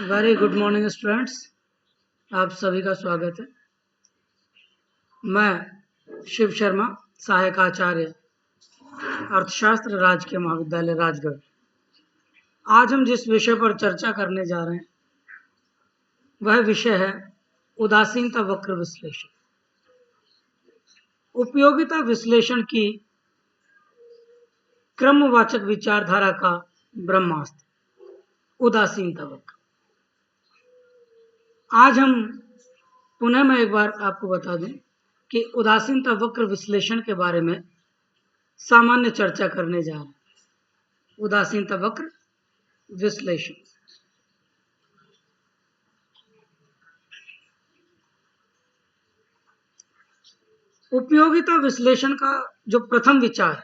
Very good morning students. आप सभी का स्वागत है। मैं शिव शर्मा, सहायक आचार्य, अर्थशास्त्र, राजकीय महाविद्यालय राजगढ़। आज हम जिस विषय पर चर्चा करने जा रहे हैं वह विषय है उदासीनता वक्र विश्लेषण। उपयोगिता विश्लेषण की क्रमवाचक विचारधारा का ब्रह्मास्त्र, उदासीनता वक्र। आज हम पुनः मैं एक बार आपको बता दूं कि उदासीनता वक्र विश्लेषण के बारे में सामान्य चर्चा करने जा रहे हैं। उदासीनता वक्र विश्लेषण। उपयोगिता विश्लेषण का जो प्रथम विचार,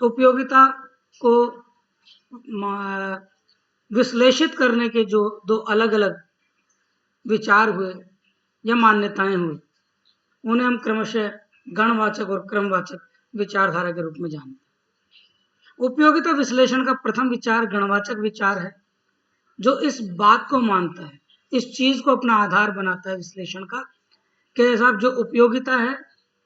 उपयोगिता को विश्लेषित करने के जो दो अलग अलग विचार हुए या मान्यताएं हुई, उन्हें हम क्रमशः गणवाचक और क्रमवाचक विचारधारा के रूप में जानते हैं। उपयोगिता विश्लेषण का प्रथम विचार गणवाचक विचार है, जो इस बात को मानता है, इस चीज को अपना आधार बनाता है विश्लेषण का, कि साहब जो उपयोगिता है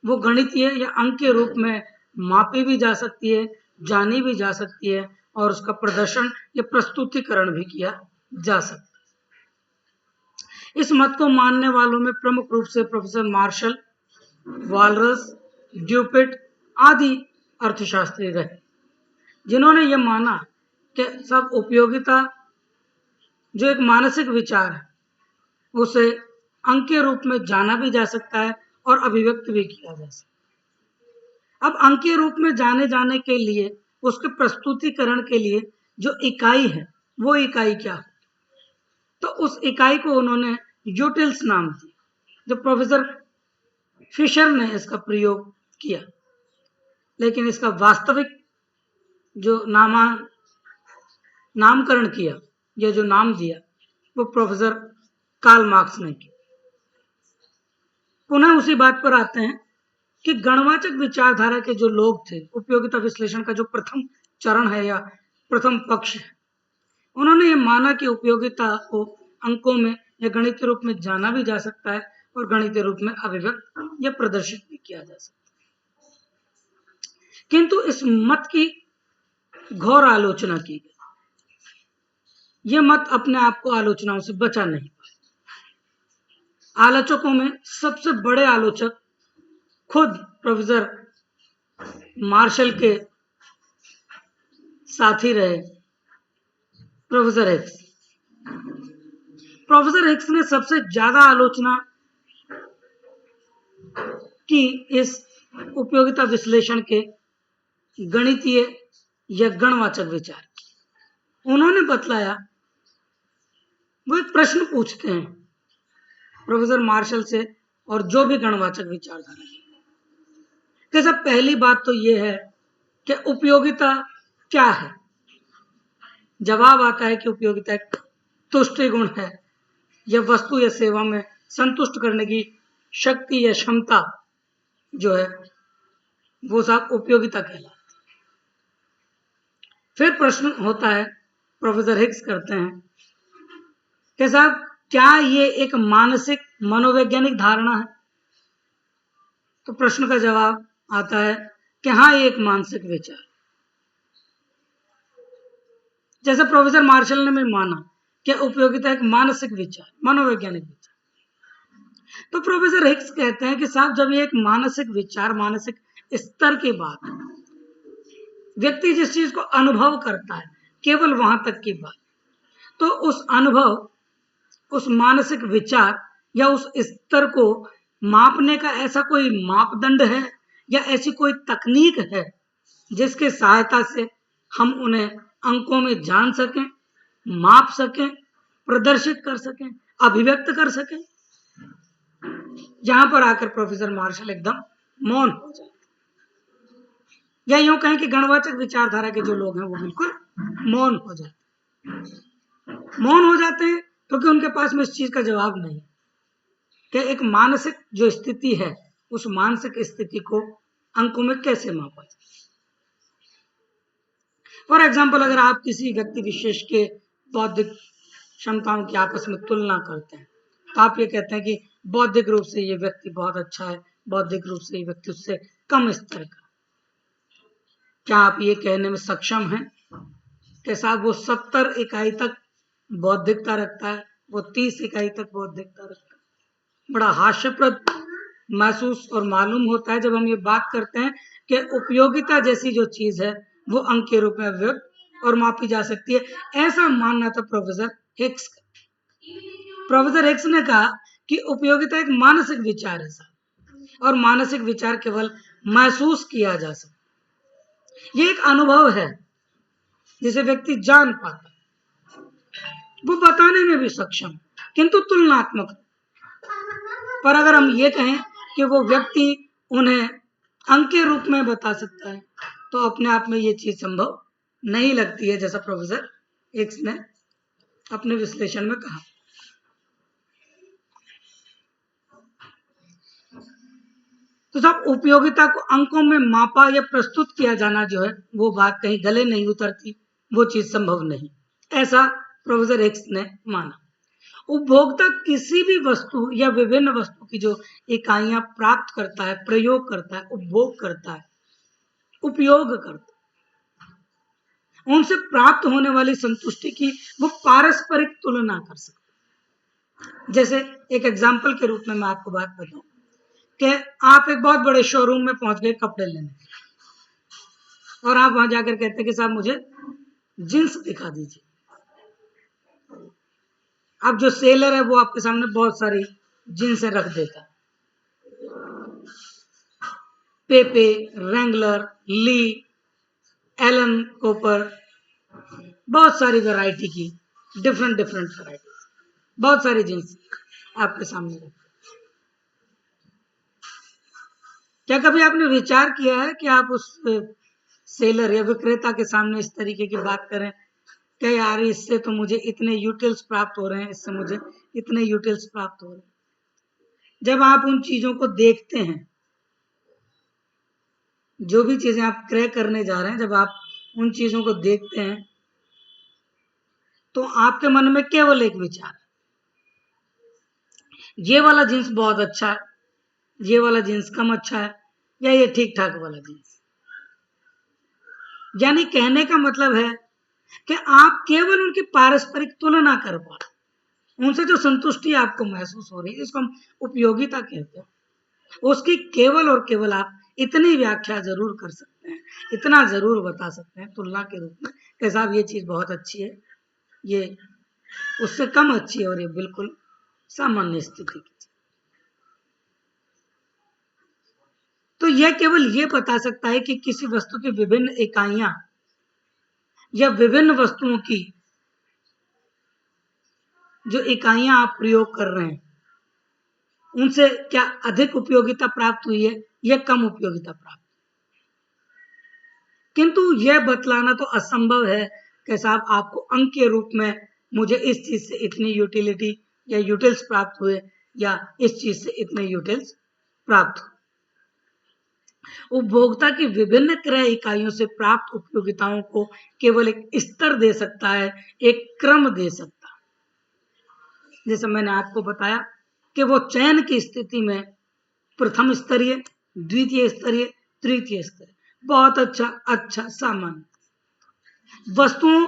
वो गणितीय या अंक के रूप में मापी भी जा सकती है, जानी भी जा सकती है और उसका प्रदर्शन या प्रस्तुतिकरण भी किया जा सकता है। इस मत को मानने वालों में प्रमुख रूप से प्रोफेसर मार्शल, वालरस, ड्यूपिट आदि अर्थशास्त्री रहे, जिन्होंने यह माना कि सब उपयोगिता जो एक मानसिक विचार है उसे अंक के रूप में जाना भी जा सकता है और अभिव्यक्त भी किया जा सकता है। अब अंक के रूप में जाने जाने के लिए उसके प्रस्तुतिकरण के लिए जो इकाई है वो इकाई क्या है, तो उस इकाई को उन्होंने यूटिल्स नाम दिया, जो प्रोफेसर फिशर ने इसका प्रयोग किया, लेकिन इसका वास्तविक जो नामकरण किया या जो नाम दिया वो प्रोफेसर कार्ल मार्क्स ने किया। पुनः उसी बात पर आते हैं कि गणवाचक विचारधारा के जो लोग थे, उपयोगिता विश्लेषण का जो प्रथम चरण है या प्रथम पक्ष है, उन्होंने ये माना कि उपयोगिता को अंकों में या गणितीय रूप में जाना भी जा सकता है और गणितीय रूप में अभिव्यक्त या प्रदर्शित भी किया जा सकता है। किंतु इस मत की घोर आलोचना की गई। यह मत अपने आप को आलोचनाओं से बचा नहीं। आलोचकों में सबसे बड़े आलोचक खुद प्रोफेसर मार्शल के साथी रहे, प्रोफेसर हिक्स। प्रोफेसर हिक्स ने सबसे ज्यादा आलोचना की इस उपयोगिता विश्लेषण के गणितीय या गणवाचक विचार की। उन्होंने बतलाया, वो एक प्रश्न पूछते हैं प्रोफेसर मार्शल से और जो भी गणवाचक विचारधारा है, कि सब पहली बात तो यह है कि उपयोगिता क्या है। जवाब आता है कि उपयोगिता एक तुष्टि गुण है, यह वस्तु या सेवा में संतुष्ट करने की शक्ति या क्षमता जो है वो सब उपयोगिता कहलाती है। फिर प्रश्न होता है, प्रोफेसर हिक्स करते हैं कि साहब क्या ये एक मानसिक मनोवैज्ञानिक धारणा है, तो प्रश्न का जवाब आता है कि हाँ, ये एक मानसिक विचार। जैसे प्रोफेसर मार्शल ने भी माना कि उपयोगिता एक मानसिक विचार, मनोवैज्ञानिक विचार, तो प्रोफेसर हिक्स कहते हैं कि साहब जब ये एक मानसिक विचार, मानसिक स्तर की बात है, व्यक्ति जिस चीज को अनुभव करता है केवल वहां तक की बात, तो उस अनुभव, उस मानसिक विचार या उस स्तर को मापने का ऐसा कोई मापदंड है या ऐसी कोई तकनीक है जिसके सहायता से हम उन्हें अंकों में जान सकें, माप सकें, प्रदर्शित कर सकें, अभिव्यक्त कर सकें। जहां पर आकर प्रोफेसर मार्शल एकदम मौन हो जाते, या यूं कहें कि गणवाचक विचारधारा के जो लोग हैं वो बिल्कुल मौन हो जाते हैं क्योंकि उनके पास में इस चीज का जवाब नहीं कि एक मानसिक जो स्थिति है उस मानसिक स्थिति को अंकों में कैसे मापा जाए। फॉर एग्जाम्पल, अगर आप किसी व्यक्ति विशेष के बौद्धिक क्षमताओं की आपस में तुलना करते हैं, तो आप ये कहते हैं कि बौद्धिक रूप से ये व्यक्ति बहुत अच्छा है, बौद्धिक रूप से ये व्यक्ति उससे कम स्तर का। क्या आप ये कहने में सक्षम हैं कि साहब वो 70 इकाई तक बौद्धिकता रखता है, वो 30 इकाई तक बौद्धिकता रखता है? बड़ा हास्यप्रद महसूस और मालूम होता है जब हम ये बात करते हैं कि उपयोगिता जैसी जो चीज है वो अंक के रूप में व्यक्त और मापी जा सकती है। ऐसा मानना था प्रोफेसर हिक्स का। प्रोफेसर हिक्स ने कहा कि उपयोगिता एक मानसिक विचार है साहब, और मानसिक विचार केवल महसूस किया जा सकता, ये एक अनुभव है जिसे व्यक्ति जान पाता, वो बताने में भी सक्षम, किंतु तुलनात्मक। पर अगर हम ये कहें कि वो व्यक्ति उन्हें अंक के रूप में बता सकता है, तो अपने आप में ये चीज संभव नहीं लगती है, जैसा प्रोफेसर हिक्स ने अपने विश्लेषण में कहा। तो सब उपयोगिता को अंकों में मापा या प्रस्तुत किया जाना जो है वो बात कहीं गले नहीं उतरती, वो चीज संभव नहीं, ऐसा प्रोफेसर हिक्स ने माना। उपभोक्ता किसी भी वस्तु या विभिन्न वस्तु की जो इकाइयां प्राप्त करता है, प्रयोग करता है, उपभोग करता है, उपयोग करता है, उनसे प्राप्त होने वाली संतुष्टि की वो पारस्परिक तुलना कर सकता। जैसे एक एग्जाम्पल के रूप में मैं आपको बात बताऊं कि आप एक बहुत बड़े शोरूम में पहुंच गए कपड़े लेने, और आप वहां जाकर कहते हैं कि साहब मुझे जींस दिखा दीजिए। अब जो सेलर है वो आपके सामने बहुत सारी जींसें रख देता है, पेपे, रैंगलर, ली, एलन कोपर, बहुत सारी वैरायटी की, डिफरेंट वैरायटी, बहुत सारी जींस आपके सामने रखते। क्या कभी आपने विचार किया है कि आप उस सेलर या विक्रेता के सामने इस तरीके की बात करें कि यार इससे तो मुझे इतने यूटिल्स प्राप्त हो रहे हैं, इससे मुझे इतने यूटिल्स प्राप्त हो रहे हैं? जब आप उन चीजों को देखते हैं, जो भी चीजें आप क्रय करने जा रहे हैं, जब आप उन चीजों को देखते हैं तो आपके मन में केवल एक विचार, ये वाला जींस बहुत अच्छा है, ये वाला जींस कम अच्छा है, या ये ठीक ठाक वाला जींस। यानी कहने का मतलब है कि आप केवल उनकी पारस्परिक तुलना कर पा रहे, उनसे जो संतुष्टि आपको महसूस हो रही है, जिसको हम उपयोगिता कहते हैं, उसकी केवल और केवल आप इतनी व्याख्या जरूर कर सकते हैं, इतना जरूर बता सकते हैं तुलना के रूप में कि साहब ये चीज बहुत अच्छी है, ये उससे कम अच्छी है, और ये बिल्कुल सामान्य स्थिति की। तो यह केवल ये बता सकता है कि किसी वस्तु की विभिन्न इकाइयां या विभिन्न वस्तुओं की जो इकाइयां आप प्रयोग कर रहे हैं, उनसे क्या अधिक उपयोगिता प्राप्त हुई है या कम उपयोगिता प्राप्त। किंतु यह बतलाना तो असंभव है कि साहब आपको अंक के रूप में मुझे इस चीज से इतनी यूटिलिटी या यूटिल्स प्राप्त हुए, या इस चीज से इतने यूटिल्स प्राप्त हुए। उपभोक्ता की विभिन्न क्रय इकाइयों से प्राप्त उपयोगिताओं को केवल एक स्तर दे सकता है, एक क्रम दे सकता है। जैसे मैंने आपको बताया कि वो चयन की स्थिति में प्रथम स्तरीय, द्वितीय स्तरीय, तृतीय स्तरीय, बहुत अच्छा, अच्छा, सामान्य वस्तुओं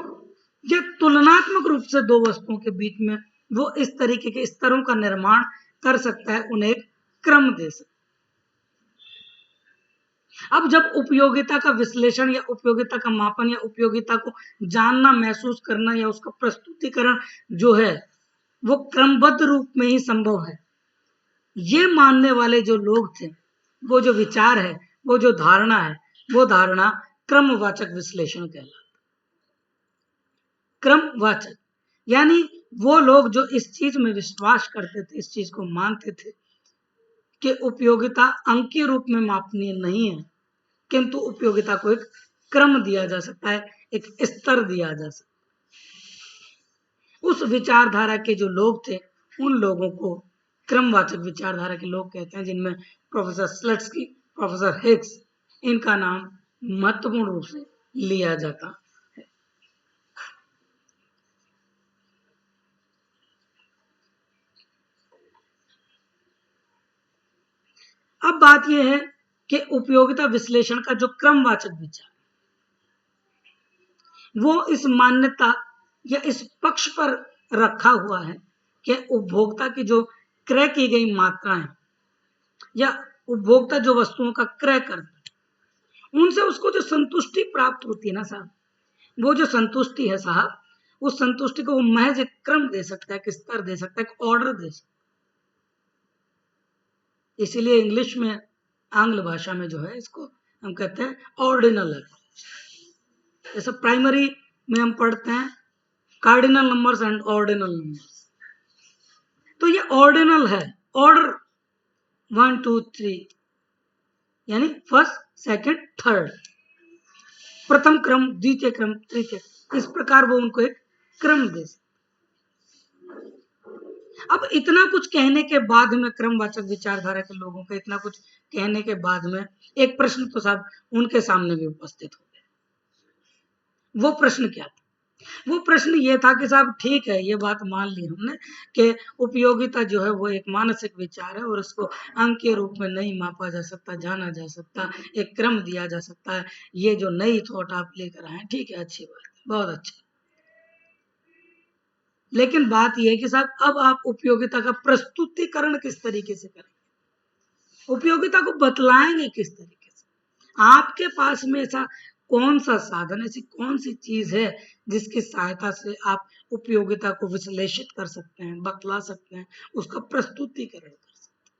या तुलनात्मक रूप से दो वस्तुओं के बीच में वो इस तरीके के स्तरों का निर्माण कर सकता है, उन्हें एक क्रम दे सकता है। अब जब उपयोगिता का विश्लेषण या उपयोगिता का मापन या उपयोगिता को जानना, महसूस करना या उसका प्रस्तुतिकरण जो है वो क्रमबद्ध रूप में ही संभव है, ये मानने वाले जो लोग थे, वो जो विचार है, वो जो धारणा है, वो धारणा क्रमवाचक विश्लेषण कहलाता। क्रमवाचक यानी वो लोग जो इस चीज में विश्वास करते थे, इस चीज को मानते थे कि उपयोगिता अंक के रूप में मापनीय नहीं है, किंतु उपयोगिता को एक क्रम दिया जा सकता है, एक स्तर दिया जा सकता है। उस विचारधारा के जो लोग थे, उन लोगों को क्रमवाचक विचारधारा के लोग कहते हैं, जिनमें प्रोफेसर स्लट्सकी, प्रोफेसर हिक्स, इनका नाम महत्वपूर्ण रूप से लिया जाता है। बात यह है कि उपयोगिता विश्लेषण का जो क्रमवाचक विचार वो इस मान्यता या इस पक्ष पर रखा हुआ है कि उपभोक्ता की जो क्रय की गई मात्राएं या उपभोक्ता जो वस्तुओं का क्रय करता है उनसे उसको जो संतुष्टि प्राप्त होती है ना साहब, वो जो संतुष्टि है साहब, उस संतुष्टि को वो महज एक क्रम दे सकता है, एक स्तर दे सकता है, एक ऑर्डर दे सकता है। इसीलिए इंग्लिश में, आंग्ल भाषा में जो है इसको हम कहते हैं ऑर्डिनल है। जैसे प्राइमरी में हम पढ़ते हैं cardinal numbers and ordinal numbers, तो ये ऑर्डिनल है, ऑर्डर 1 2 3 यानी फर्स्ट सेकंड थर्ड, प्रथम क्रम द्वितीय क्रम तृतीय, इस प्रकार वो उनको एक क्रम दे। अब इतना कुछ कहने के बाद में, क्रमवाचक विचारधारा के लोगों के इतना कुछ कहने के बाद में एक प्रश्न तो साहब उनके सामने भी उपस्थित हो गया। वो प्रश्न क्या था? वो प्रश्न ये था कि साहब ठीक है, ये बात मान ली हमने कि उपयोगिता जो है वो एक मानसिक विचार है और उसको अंक के रूप में नहीं मापा जा सकता, जाना जा सकता, एक क्रम दिया जा सकता है। ये जो नई थॉट आप लेकर आए, ठीक है, अच्छी बात है, बहुत अच्छा। लेकिन बात यह है कि साहब अब आप उपयोगिता का प्रस्तुतिकरण किस तरीके से करेंगे, उपयोगिता को बतलाएंगे किस तरीके से? आपके पास में ऐसा कौन सा साधन, ऐसी कौन सी चीज है जिसकी सहायता से आप उपयोगिता को विश्लेषित कर सकते हैं, बतला सकते हैं, उसका प्रस्तुतिकरण कर सकते हैं?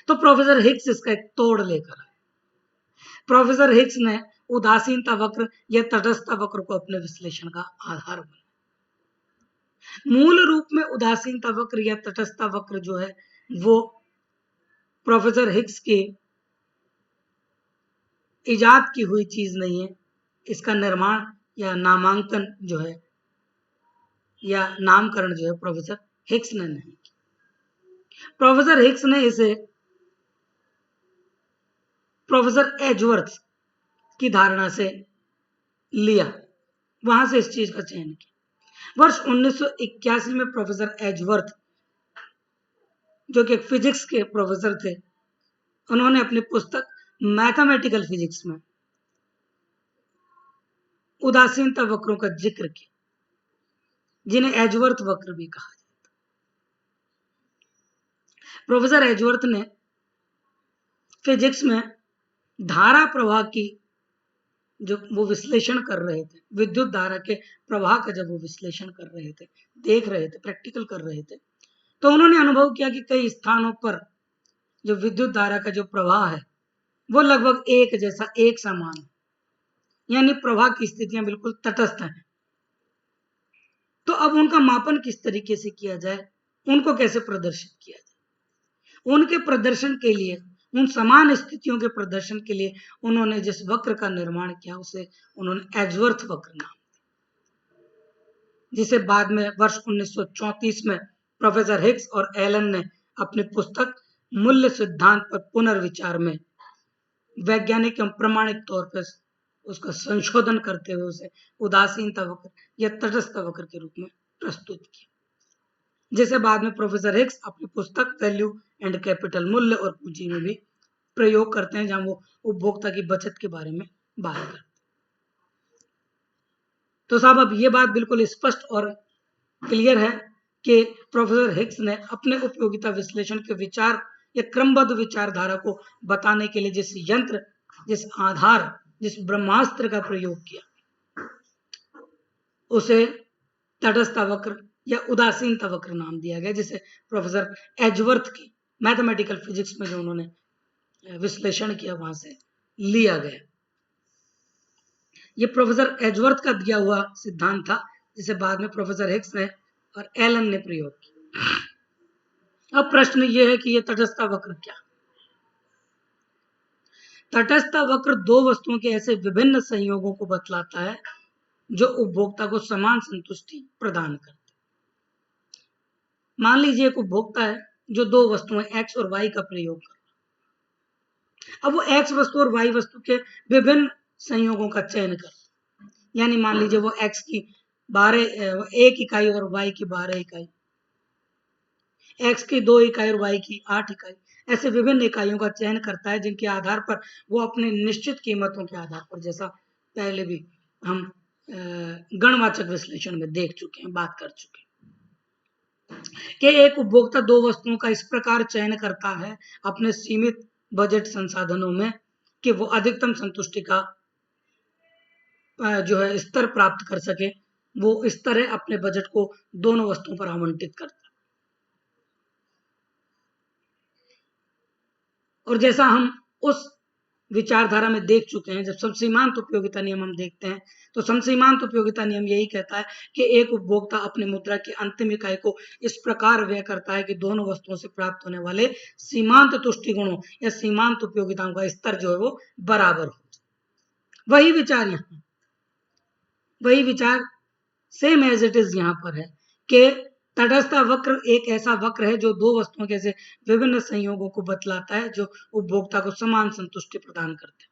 तो प्रोफेसर हिग्स इसका एक तोड़ लेकर आए। प्रोफेसर हिग्स ने उदासीनता वक्र या तटस्थता वक्र को अपने विश्लेषण का आधार बनाया। मूल रूप में उदासीनता वक्र या तटस्थता वक्र जो है वो प्रोफेसर हिग्स की इजाद की हुई चीज नहीं है। इसका निर्माण या नामांकन जो है या नामकरण जो है प्रोफेसर हिग्स ने नहीं किया। प्रोफेसर हिग्स ने इसे प्रोफेसर एजवर्थ की धारणा से लिया, वहां से इस चीज का चयन किया। वर्ष 1981 में प्रोफेसर एजवर्थ, जो कि एक फिजिक्स के प्रोफेसर थे, उन्होंने अपनी पुस्तक मैथमेटिकल फिजिक्स में उदासीनता वक्रों का जिक्र किया, जिन्हें एजवर्थ वक्र भी कहा जाता है। प्रोफेसर एजवर्थ ने फिजिक्स में धारा प्रवाह की जो वो विश्लेषण कर रहे थे, विद्युत धारा के प्रवाह का जब वो विश्लेषण कर रहे थे, देख रहे थे, प्रैक्टिकल कर रहे थे, तो उन्होंने अनुभव किया कि कई स्थानों पर जो विद्युत धारा का जो प्रवाह है वो लगभग एक जैसा, एक समान है, यानी प्रवाह की स्थितियां बिल्कुल तटस्थ हैं। तो अब उनका मापन किस तरीके से किया जाए, उनको कैसे प्रदर्शित किया जाए? उनके प्रदर्शन के लिए, उन समान स्थितियों के प्रदर्शन के लिए उन्होंने जिस वक्र का निर्माण किया उसे उन्होंने एजवर्थ वक्र नाम दिया, जिसे बाद में वर्ष 1934 में प्रोफेसर हिग्स और एलन ने अपनी पुस्तक मूल्य सिद्धांत पर पुनर्विचार में वैज्ञानिक एवं प्रमाणिक तौर पर उसका संशोधन करते हुए उसे उदासीनता वक्र या तटस्थता वक्र के रूप में प्रस्तुत किया, जिसे बाद में प्रोफेसर हिग्स अपनी पुस्तक वैल्यू एंड कैपिटल, मूल्य और पूंजी में भी प्रयोग करते हैं, जहां वो उपभोक्ता की बचत के बारे में बात करते हैं। तो साहब अब ये बात बिल्कुल स्पष्ट और क्लियर है कि प्रोफेसर हिग्स ने अपने उपयोगिता विश्लेषण के विचार या क्रमबद्ध विचारधारा को बताने के लिए जिस यंत्र, जिस आधार, जिस ब्रह्मास्त्र का प्रयोग किया उसे तटस्थता वक्र या उदासीनता वक्र नाम दिया गया, जिसे प्रोफेसर एजवर्थ की मैथमेटिकल फिजिक्स में जो उन्होंने विश्लेषण किया वहां से लिया गया। ये प्रोफेसर एजवर्थ का दिया हुआ सिद्धांत था, जिसे बाद में प्रोफेसर हिग्स ने और एलन ने प्रयोग किया। अब प्रश्न ये है कि ये तटस्थता वक्र क्या? तटस्थता वक्र दो वस्तुओं के ऐसे विभिन्न संयोगों को बतलाता है जो उपभोक्ता को समान संतुष्टि प्रदान करते। मान लीजिए एक उपभोक्ता है जो दो वस्तुएं एक्स और वाई का प्रयोग कर, अब वो एक्स वस्तु और वाई वस्तु के विभिन्न संयोगों का चयन कर, यानी मान लीजिए वो एक्स की 1 इकाई और वाई की 12 इकाई, एक्स की 2 इकाई और वाई की 8 इकाई, ऐसे विभिन्न इकाइयों का चयन करता है जिनके आधार पर वो अपने निश्चित कीमतों के आधार पर, जैसा पहले भी हम गणवाचक विश्लेषण में देख चुके हैं, बात कर चुके हैं कि एक उपभोक्ता दो वस्तुओं का इस प्रकार चयन करता है अपने सीमित बजट संसाधनों में कि वो अधिकतम संतुष्टि का जो है स्तर प्राप्त कर सके। वो इस तरह अपने बजट को दोनों वस्तुओं पर आवंटित करता है। और जैसा हम उस विचारधारा में देख चुके हैं, जब समसीमांत उपयोगिता नियम हम देखते हैं तो समसीमांत उपयोगिता नियम यही कहता है कि एक उपभोक्ता अपने मुद्रा की अंतिम इकाई को इस प्रकार व्यय करता है कि दोनों वस्तुओं से प्राप्त होने वाले सीमांत तुष्टि गुणों या सीमांत उपयोगिताओं का स्तर जो है वो बराबर हो। वही विचार यहाँ, वही विचार सेम एज इट इज यहाँ पर है कि तटस्थ वक्र एक ऐसा वक्र है जो दो वस्तुओं के ऐसे विभिन्न संयोगों को बतलाता है जो उपभोक्ता को समान संतुष्टि प्रदान करते हैं।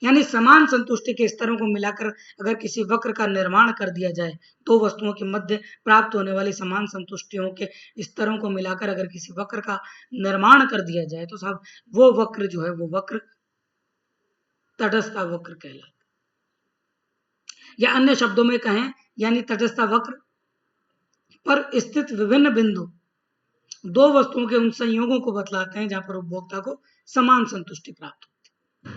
यानी समान संतुष्टि के स्तरों को मिलाकर अगर किसी वक्र का निर्माण कर दिया जाए, दो वस्तुओं के मध्य प्राप्त होने वाली समान संतुष्टियों के स्तरों को मिलाकर अगर किसी वक्र का निर्माण कर दिया जाए तो साहब वो वक्र जो है वो वक्र तटस्थ वक्र कहलाता है। या अन्य शब्दों में कहें यानी तटस्थ वक्र पर स्थित विभिन्न बिंदु दो वस्तुओं के उन संयोगों को बतलाते हैं जहां पर उपभोक्ता को समान संतुष्टि प्राप्त होती है।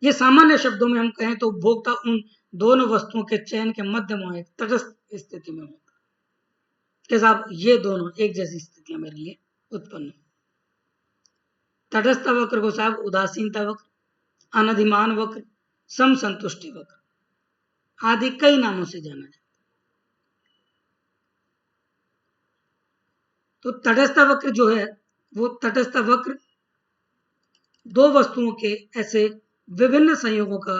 ये सामान्य शब्दों में हम कहें तो उपभोक्ता उन दोनों वस्तुओं के चयन के मध्यम एक तटस्थ स्थिति में होता है कि साहब ये दोनों एक जैसी स्थितियां मेरे लिए उत्पन्न। तटस्थ वक्र को साहब उदासीनता वक्र, अनधिमान वक्र, सम संतुष्टि वक्र आदि कई नामों से जाना जाता है। तो तटस्थ वक्र जो है वो तटस्थ वक्र दो वस्तुओं के ऐसे विभिन्न संयोगों का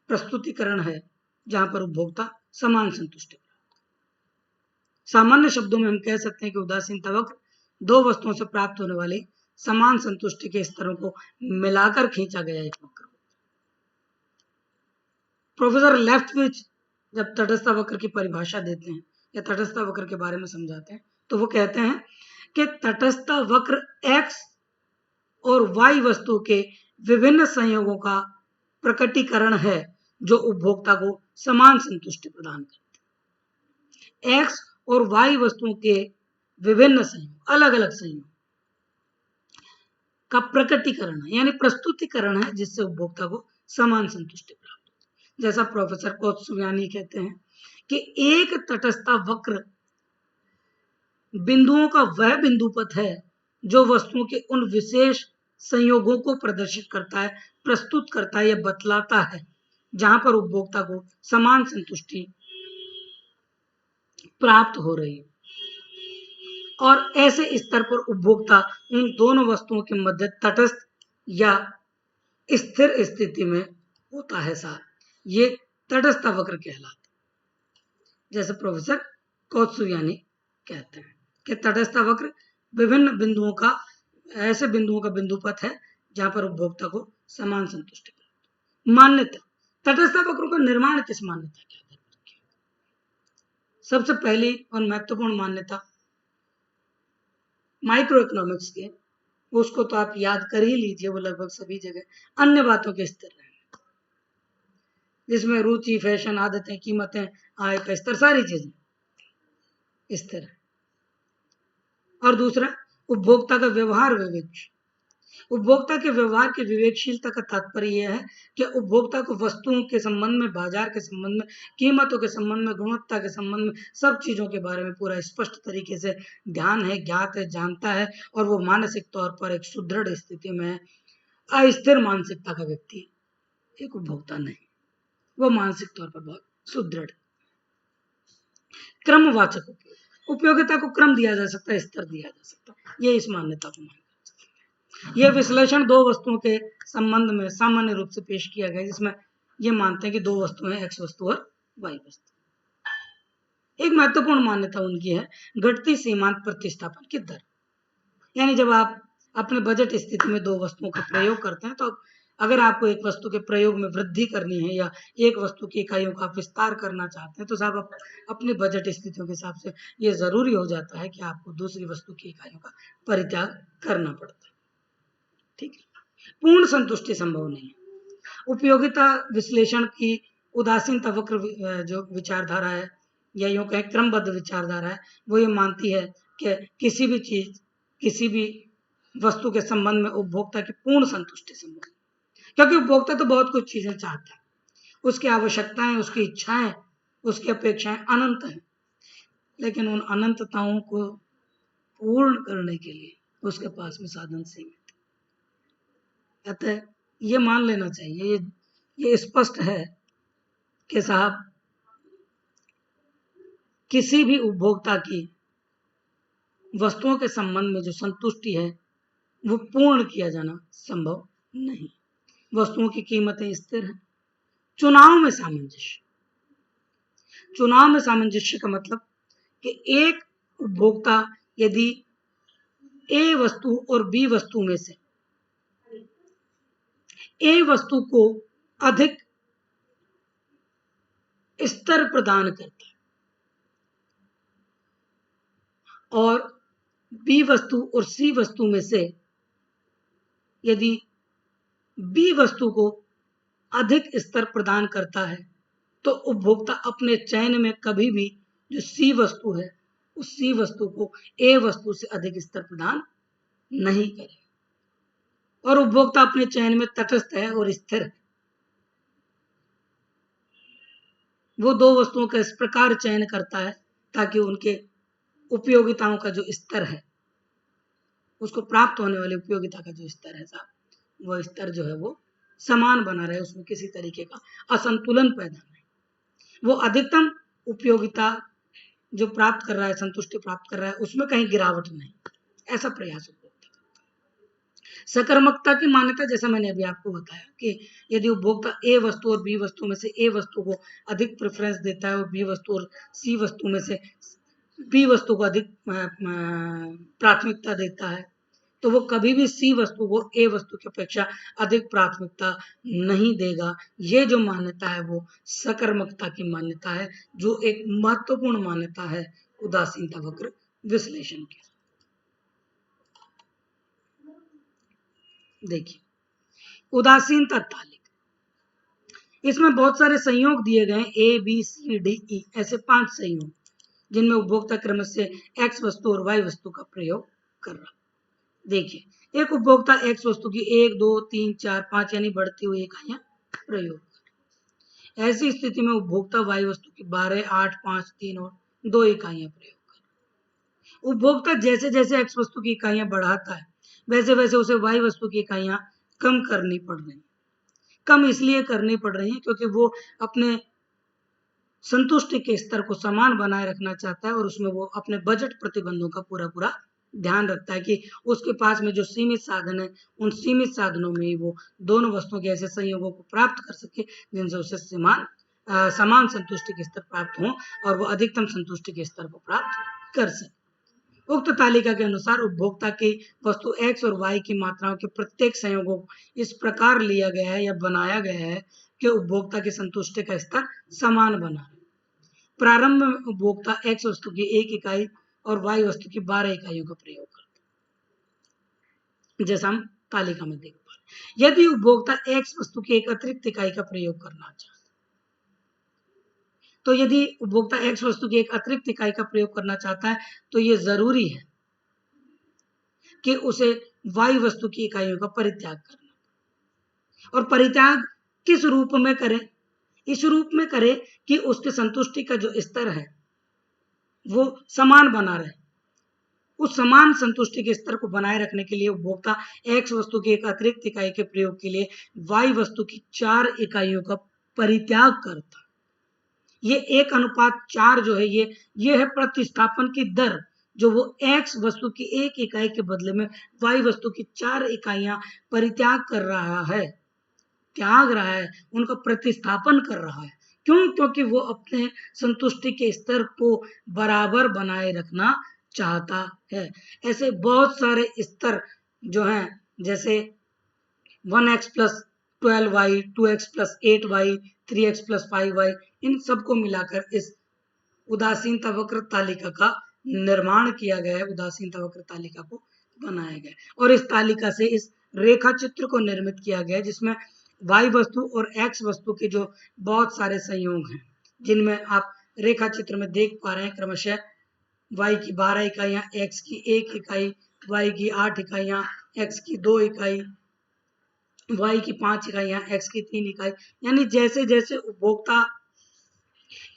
प्रस्तुतिकरण है जहां पर उपभोक्ता समान संतुष्टि प्राप्त। सामान्य शब्दों में हम कह सकते हैं कि उदासीनता वक्र दो वस्तुओं से प्राप्त होने वाली समान संतुष्टि के स्तरों को मिलाकर खींचा गया एक वक्र। प्रोफेसर लेफ्टविच जब तटस्थ वक्र की परिभाषा देते हैं या तटस्थ वक्र के बारे में समझाते हैं तो वो कहते हैं कि तटस्थ वक्र x और y वस्तु के विभिन्न संयोगों का प्रकटीकरण है जो उपभोक्ता को समान संतुष्टि प्रदान करते हैं। x और y वस्तुओं के विभिन्न संयोग, अलग अलग संयोग का प्रकटीकरण है यानी प्रस्तुतिकरण है जिससे उपभोक्ता को समान संतुष्टि प्राप्त होती है। जैसा प्रोफेसर कोत्सुयानी कहते हैं कि एक तटस्थ वक्र बिंदुओं का वह बिंदुपथ है जो वस्तुओं के उन विशेष संयोगों को प्रदर्शित करता है, प्रस्तुत करता है या बतलाता है जहां पर उपभोक्ता को समान संतुष्टि प्राप्त हो रही है। और ऐसे स्तर पर उपभोक्ता उन दोनों वस्तुओं के मध्य तटस्थ या स्थिर स्थिति में होता है। साहब ये तटस्थ वक्र कहलाता है। जैसे प्रोफेसर कोत्सुयानी कहते हैं कि तटस्थ वक्र विभिन्न बिंदुओं का ऐसे बिंदुओं का बिंदुपथ है जहां पर उपभोक्ता को समान संतुष्टि प्राप्त। मान्यता तटस्थ वक्रों का निर्माण किस मान्यता के आधार पर किया? सबसे पहली और महत्वपूर्ण मान्यता माइक्रो इकोनॉमिक्स के, उसको तो आप याद कर ही लीजिए, वो लगभग सभी जगह अन्य बातों के स्तर रहेंगे जिसमें रुचि, फैशन, आदतें, कीमतें, आय का स्तर, सारी चीजें स्थिर है। और दूसरा उपभोक्ता का व्यवहार विवेकशील। उपभोक्ता के व्यवहार की विवेकशीलता का तात्पर्य यह है कि उपभोक्ता को वस्तुओं के संबंध में, बाजार के संबंध में, कीमतों के संबंध में, गुणवत्ता के संबंध में, सब चीजों के बारे में पूरा स्पष्ट तरीके से ध्यान है, ज्ञात है, जानता है और वो मानसिक तौर पर एक सुदृढ़ स्थिति में है। अस्थिर मानसिकता का व्यक्ति एक उपभोक्ता नहीं, वो मानसिक तौर पर बहुत सुदृढ़। क्रमवाचक उपयोगिता को क्रम दिया जा सकता है, स्तर दिया जा सकता है, ये इस मान्यता को माना। यह विश्लेषण दो वस्तुओं के संबंध में सामान्य रूप से पेश किया गया जिसमें ये मानते हैं कि दो वस्तुएं हैं, एक्स वस्तु और वाई वस्तु। एक महत्वपूर्ण मान्यता उनकी है घटती सीमांत प्रतिस्थापन की दर। यानी जब आप अपने बजट स्थिति में दो वस्तुओं का प्रयोग करते हैं तो अगर आपको एक वस्तु के प्रयोग में वृद्धि करनी है या एक वस्तु की इकाइयों का विस्तार करना चाहते हैं तो साहब अपने बजट स्थितियों के हिसाब से ये जरूरी हो जाता है कि आपको दूसरी वस्तु की इकाइयों का परित्याग करना पड़ता है। ठीक है, पूर्ण संतुष्टि संभव नहीं है। उपयोगिता विश्लेषण की उदासीनता वक्र जो विचारधारा है या यूं कहें क्रमबद्ध विचारधारा है, वो ये मानती है कि किसी भी चीज, किसी भी वस्तु के संबंध में उपभोक्ता की पूर्ण संतुष्टि संभव, क्योंकि उपभोक्ता तो बहुत कुछ चीजें चाहता है, उसकी आवश्यकताएं, उसकी इच्छाएं, उसकी अपेक्षाएं अनंत हैं, लेकिन उन अनंतताओं को पूर्ण करने के लिए उसके पास में साधन सीमित है। अतः ये मान लेना चाहिए, ये स्पष्ट है कि साहब किसी भी उपभोक्ता की वस्तुओं के संबंध में जो संतुष्टि है वो पूर्ण किया जाना संभव नहीं। वस्तुओं की कीमतें स्थिर हैं। चुनाव में सामंजस्य, चुनाव में सामंजस्य का मतलब कि एक उपभोक्ता यदि ए वस्तु और बी वस्तु में से ए वस्तु को अधिक स्तर प्रदान करता है और बी वस्तु और सी वस्तु में से यदि बी वस्तु को अधिक स्तर प्रदान करता है तो उपभोक्ता अपने चयन में कभी भी जो सी वस्तु है उस सी वस्तु को ए वस्तु से अधिक स्तर प्रदान नहीं करे और उपभोक्ता अपने चयन में तटस्थ है और स्थिर है। वो दो वस्तुओं का इस प्रकार चयन करता है ताकि उनके उपयोगिताओं का जो स्तर है, उसको प्राप्त होने वाली उपयोगिता का जो स्तर है साहब, वो स्तर जो है वो समान बना रहे, उसमें किसी तरीके का असंतुलन पैदा नहीं। वो अधिकतम उपयोगिता जो प्राप्त कर रहा है, संतुष्टि प्राप्त कर रहा है, उसमें कहीं गिरावट नहीं, ऐसा प्रयास उपभोक्ता। सकर्मकता की मान्यता, जैसा मैंने अभी आपको बताया कि यदि उपभोक्ता ए वस्तु और बी वस्तु में से ए वस्तु को अधिक प्रेफरेंस देता है और बी वस्तु और सी वस्तु में से बी वस्तु को अधिक प्राथमिकता देता है तो वो कभी भी सी वस्तु को ए वस्तु की अपेक्षा अधिक प्राथमिकता नहीं देगा। ये जो मान्यता है वो सकर्मकता की मान्यता है, जो एक महत्वपूर्ण मान्यता है उदासीनता वक्र विश्लेषण की। देखिए उदासीनता तालिका, इसमें बहुत सारे संयोग दिए गए, A B C D E, ऐसे 5 संयोग जिनमें उपभोक्ता क्रम से एक्स वस्तु और वाई वस्तु का प्रयोग कर रहा। देखिए एक उपभोक्ता एक्स वस्तु की 1 2 3 4 5 यानी बढ़ती हुई इकाइयां प्रयोग कर, ऐसी स्थिति में उपभोक्ता वाई वस्तु की 12 8 5 3 और 2 इकाइयां प्रयोग कर। उपभोक्ता जैसे जैसे एक्स वस्तु की इकाइयां बढ़ाता है वैसे वैसे उसे वाई वस्तु की इकाइयां कम करनी पड़ रही। कम इसलिए करनी पड़ रही है क्योंकि वो अपने संतुष्टि के स्तर को समान बनाए रखना चाहता है और उसमें वो अपने बजट प्रतिबंधों का पूरा पूरा ध्यान रखता है कि उसके पास में जो सीमित साधन है उन सीमित साधनों में ही वो दोनों वस्तुओं के ऐसे संयोगों को प्राप्त कर सके जिनसे उसे समान संतुष्टि के स्तर प्राप्त हो और वो अधिकतम संतुष्टि के स्तर को प्राप्त कर सके। उक्त तालिका के अनुसार उपभोक्ता की वस्तु x और y की मात्राओं के प्रत्येक संयोगों को इस प्रकार लिया गया है या बनाया गया है कि उपभोक्ता की संतुष्टि का स्तर समान बना। प्रारंभ में उपभोक्ता x वस्तु की 1 इकाई और y वस्तु की 12 इकाइयों का प्रयोग करता है, जैसा हम तालिका में देख पा रहे। यदि उपभोक्ता x वस्तु की एक अतिरिक्त इकाई का प्रयोग करना चाहता, तो यदि उपभोक्ता x वस्तु की एक अतिरिक्त इकाई का प्रयोग करना चाहता है तो ये जरूरी है कि उसे y वस्तु की इकाइयों का परित्याग करना, और परित्याग किस रूप में करें? इस रूप में करे कि उसके संतुष्टि का जो स्तर है वो समान बना रहे। उस समान संतुष्टि के स्तर को बनाए रखने के लिए उपभोक्ता x वस्तु की एक अतिरिक्त इकाई के प्रयोग के लिए y वस्तु की 4 इकाइयों का परित्याग करता। ये 1:4 जो है ये है प्रतिस्थापन की दर, जो वो x वस्तु की 1 इकाई के बदले में y वस्तु की 4 इकाइयां परित्याग कर रहा है, त्याग रहा है, उनका प्रतिस्थापन कर रहा है। क्यों? क्योंकि वो अपने संतुष्टि के स्तर को बराबर बनाए रखना चाहता है। ऐसे बहुत सारे स्तर जो हैं, जैसे 1x plus 12y, 2x plus 8y, 3x plus 5y, इन सबको मिलाकर इस उदासीनता वक्र तालिका का निर्माण किया गया है, उदासीनता वक्र तालिका को बनाया गया है। और इस तालिका से इस रेखा चित्र को निर्मित किया गया है जिसमें y वस्तु और x वस्तु के जो बहुत सारे संयोग हैं, जिनमें आप रेखा चित्र में देख पा रहे हैं क्रमशः y की 12 इकाइयां, x की 1 इकाई, y की 8 इकाइयां, x की 2 इकाई, y की 5 इकाइयां, x की 3 इकाई, यानी जैसे जैसे उपभोक्ता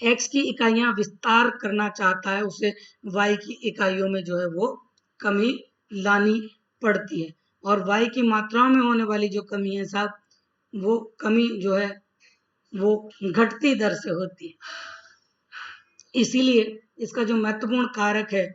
x की इकाइयां विस्तार करना चाहता है उसे y की इकाइयों में जो है वो कमी लानी पड़ती है। और y की मात्राओं में होने वाली जो कमी है साहब, वो कमी जो है वो घटती दर से होती है। इसीलिए इसका जो महत्वपूर्ण कारक है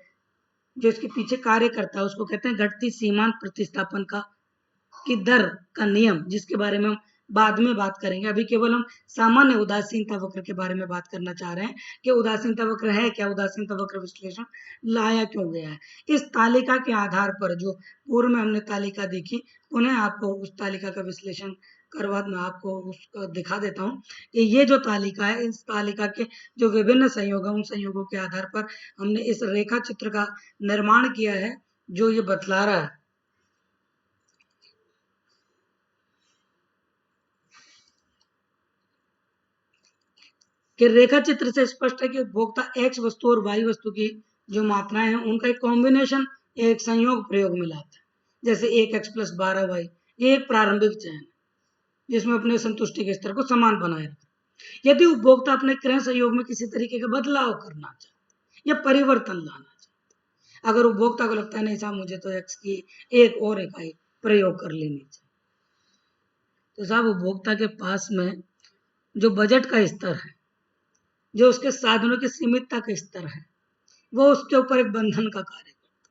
जो इसके पीछे कार्य करता है उसको कहते हैं घटती सीमांत प्रतिस्थापन की दर का नियम, जिसके बारे में हम बाद में बात करेंगे। अभी केवल हम सामान्य उदासीनता वक्र के बारे में बात करना चाह रहे हैं कि उदासीनता वक्र है क्या, उदासीनता वक्र विश्लेषण लाया क्यों गया है। इस तालिका के आधार पर जो पूर्व में हमने तालिका देखी, उन्हें आपको उस तालिका का विश्लेषण करवा मैं आपको उसको दिखा देता हूँ कि ये जो तालिका है, इस तालिका के जो विभिन्न संयोग हैं, उन संयोगों के आधार पर हमने इस रेखा चित्र का निर्माण किया है जो ये बतला रहा है कि रेखा चित्र से स्पष्ट है कि उपभोक्ता x वस्तु और y वस्तु की जो मात्राएं हैं उनका एक कॉम्बिनेशन, एक संयोग प्रयोग में लाता है। जैसे 1x प्लस 12y, ये एक प्रारंभिक चयन है जिसमें अपने संतुष्टि के स्तर को समान बनाए रखा। यदि उपभोक्ता अपने क्रय संयोग में किसी तरीके का बदलाव करना चाहे या परिवर्तन लाना चाहे, अगर उपभोक्ता को लगता है नहीं साहब मुझे तो x की एक और इकाई प्रयोग कर लेनी चाहिए, तो साहब उपभोक्ता के पास में जो बजट का स्तर है, जो उसके साधनों की सीमितता का स्तर है, वो उसके ऊपर एक बंधन का कार्य करता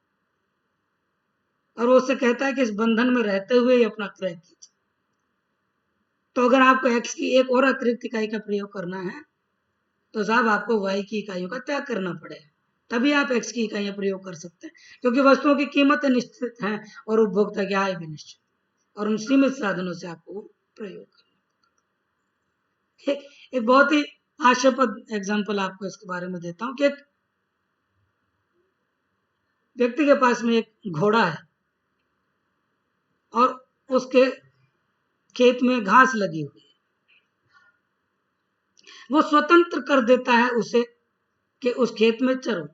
है और वो उससे कहता है कि इस बंधन में रहते हुए ही अपना क्रय कीजिए। तो अगर आपको x की एक और अतिरिक्त इकाई का प्रयोग करना है तो साहब आपको y की इकाइयों का त्याग करना पड़ेगा, तभी आप x की इकाइयां प्रयोग कर सकते हैं, क्योंकि वस्तुओं की कीमतें निश्चित हैं और उपभोक्ता की आय भी निश्चित, और उन सीमित साधनों से आपको प्रयोग करना। एक बहुत ही आशाप्रद एग्जाम्पल आपको इसके बारे में देता हूं कि एक व्यक्ति के पास में एक घोड़ा है और उसके खेत में घास लगी हुई है। वो स्वतंत्र कर देता है उसे कि उस खेत में चरो,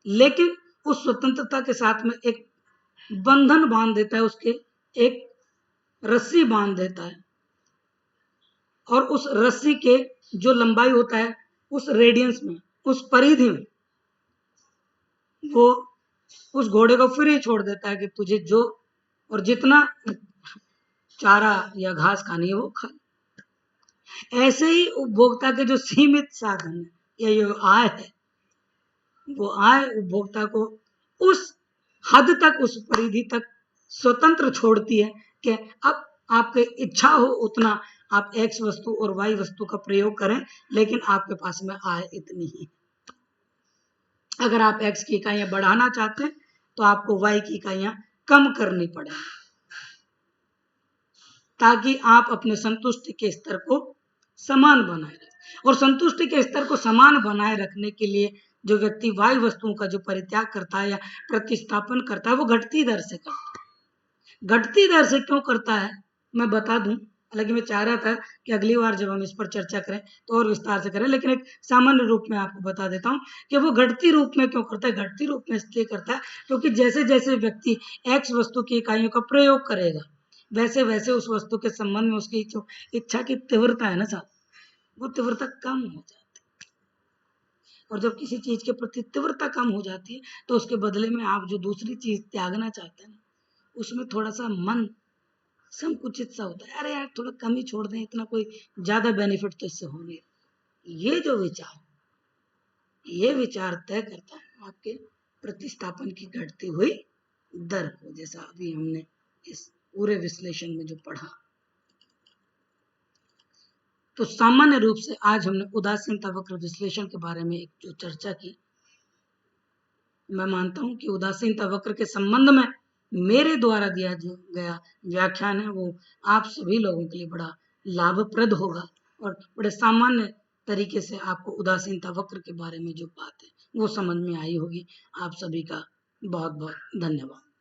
लेकिन उस स्वतंत्रता के साथ में एक बंधन बांध देता है, उसके एक रस्सी बांध देता है, और उस रस्सी के जो लंबाई होता है उस रेडियंस में, उस परिधि में वो उस घोड़े को फ्री छोड़ देता है कि तुझे जो और जितना चारा या घास खानी है वो खा। ऐसे ही उपभोक्ता के जो सीमित साधन है या जो आय है, वो आय उपभोक्ता को उस हद तक, उस परिधि तक स्वतंत्र छोड़ती है कि अब आपकी इच्छा हो उतना आप x वस्तु और y वस्तु का प्रयोग करें, लेकिन आपके पास में आय इतनी ही। अगर आप x की इकाइयां बढ़ाना चाहते हैं तो आपको y की इकाइयां कम करनी पड़ेगी, ताकि आप अपने संतुष्टि के स्तर को समान बनाए रखें। और संतुष्टि के स्तर को समान बनाए रखने के लिए जो व्यक्ति y वस्तुओं का जो परित्याग करता है या प्रतिस्थापन करता है, वो घटती दर से करता है। घटती दर से क्यों करता है मैं बता दूं, हालांकि मैं चाह रहा था कि अगली बार जब हम इस पर चर्चा करें तो और विस्तार से करें, लेकिन एक सामान्य रूप में आपको बता देता हूं कि वो घटती रूप में क्यों करता है। घटती रूप में इसलिए करता है क्योंकि जैसे जैसे व्यक्ति x वस्तु की इकाइयों का प्रयोग करेगा, वैसे वैसे उस वस्तु के संबंध में उसकी जो इच्छा की तीव्रता है ना साहब, वो तीव्रता कम हो जाती है। और जब किसी चीज के प्रति तीव्रता कम हो जाती है तो उसके बदले में आप जो दूसरी चीज त्यागना चाहते हैं उसमें थोड़ा सा मन संकुचित सा होता है, अरे यार थोड़ा कम ही छोड़ दें, इतना कोई ज्यादा बेनिफिट तो इससे होंगे। ये जो विचार, ये विचार तय करता है आपके प्रतिस्थापन की घटती हुई दर को, जैसा अभी हमने इस पूरे विश्लेषण में जो पढ़ा। तो सामान्य रूप से आज हमने उदासीनता वक्र विश्लेषण के बारे में एक जो चर्चा की, मैं मानता हूं कि उदासीनता वक्र के संबंध में मेरे द्वारा दिया जो गया व्याख्यान है वो आप सभी लोगों के लिए बड़ा लाभप्रद होगा और बड़े सामान्य तरीके से आपको उदासीनता वक्र के बारे में जो बात है वो समझ में आई होगी। आप सभी का बहुत बहुत धन्यवाद।